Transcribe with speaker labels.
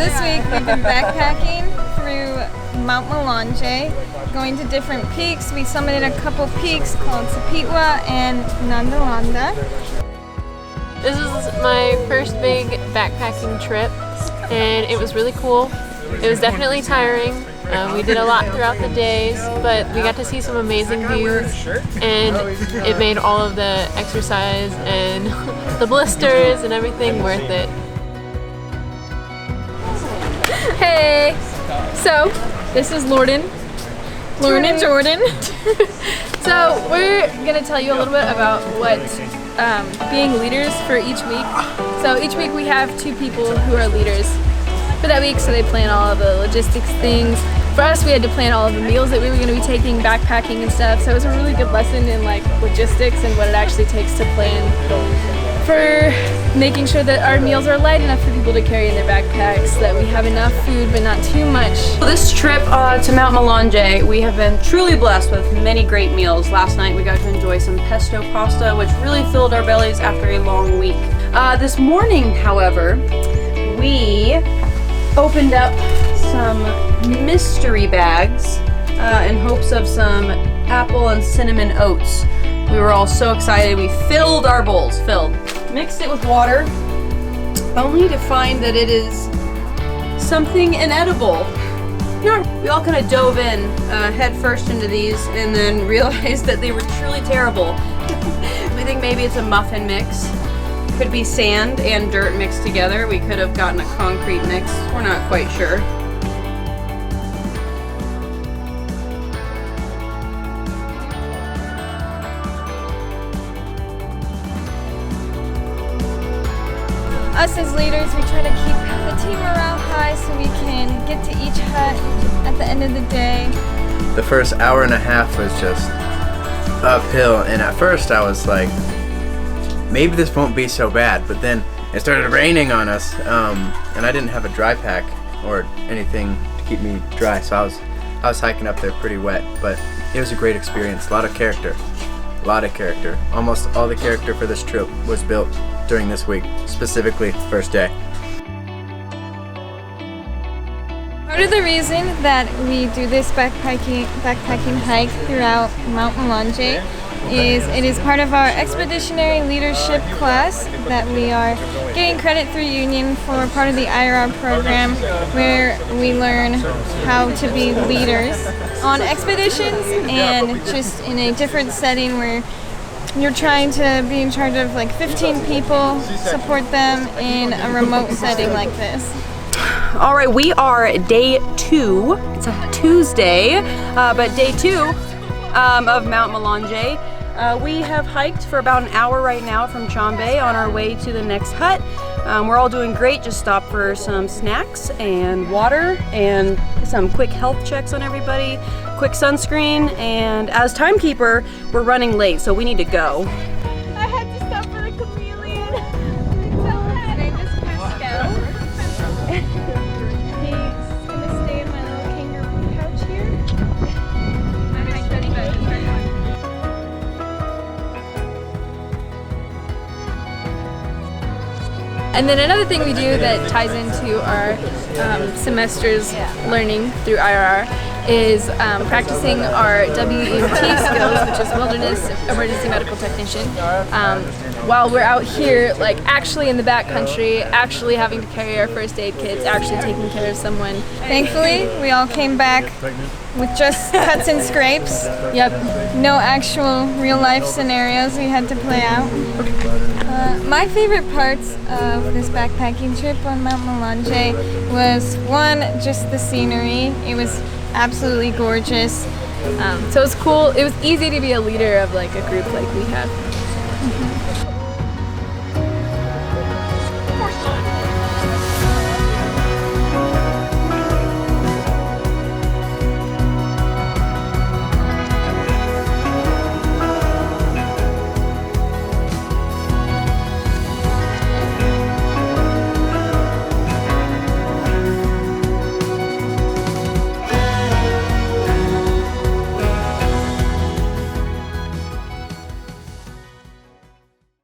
Speaker 1: this week we've been backpacking through Mount Malanje, going to different peaks. We summited a couple peaks called Sapitwa and Nandalanda.
Speaker 2: This is my first big backpacking trip and it was really cool. It was definitely tiring. We did a lot throughout the days, but we got to see some amazing views and it made all of the exercise and the blisters and everything worth it.
Speaker 3: Hey! So, this is Lauren and Jordan. So, we're gonna tell you a little bit about what being leaders for each week. So, each week we have two people who are leaders for that week, so they plan all of the logistics things. For us, we had to plan all of the meals that we were going to be taking, backpacking and stuff, so it was a really good lesson in like logistics and what it actually takes to plan for making sure that our meals are light enough for people to carry in their backpacks, that we have enough food but not too much.
Speaker 4: This trip to Mount Malanje, we have been truly blessed with many great meals. Last night we got to enjoy some pesto pasta, which really filled our bellies after a long week. This morning, however, we opened up some mystery bags in hopes of some apple and cinnamon oats. We were all so excited. We filled our bowls, mixed it with water, only to find that it is something inedible. We all kind of dove in head first into these and then realized that they were truly terrible. We think maybe it's a muffin mix. Could be sand and dirt mixed together. We could have gotten a concrete mix. We're not quite sure.
Speaker 1: Us as leaders, we try to keep the team morale high so we can get to each hut at the end of the day.
Speaker 5: The first hour and a half was just uphill, and at first I was like, maybe this won't be so bad, but then it started raining on us, and I didn't have a dry pack or anything to keep me dry, so I was hiking up there pretty wet, but it was a great experience. A lot of character. Almost all the character for this trip was built during this week, specifically the first day.
Speaker 1: Part of the reason that we do this backpacking hike throughout Mount Malanje is it is part of our expeditionary leadership class that we are getting credit through Union for part of the IRR program, where we learn how to be leaders on expeditions and just in a different setting where you're trying to be in charge of like 15 people, support them in a remote setting like this.
Speaker 4: All right, we are day 2. It's a Tuesday, but day 2 of Mount Malanje. We have hiked for about an hour right now from Chombe on our way to the next hut. We're all doing great, just stopped for some snacks and water and some quick health checks on everybody, quick sunscreen, and as timekeeper, we're running late, so we need to go.
Speaker 1: I had to stop for the chameleon. His name is Pascal. He's gonna stay in my little kangaroo pouch here.
Speaker 3: And then another thing we do that ties into our semester's learning through IRR is practicing our WEMT skills, which is Wilderness Emergency Medical Technician. While we're out here, like actually in the backcountry, actually having to carry our first aid kits, actually taking care of someone.
Speaker 1: Thankfully, we all came back with just cuts and scrapes.
Speaker 3: Yep.
Speaker 1: No actual real life scenarios we had to play out. My favorite parts of this backpacking trip on Mount Malanje was one, just the scenery. It was absolutely gorgeous.
Speaker 3: So it was cool. It was easy to be a leader of like a group like we have.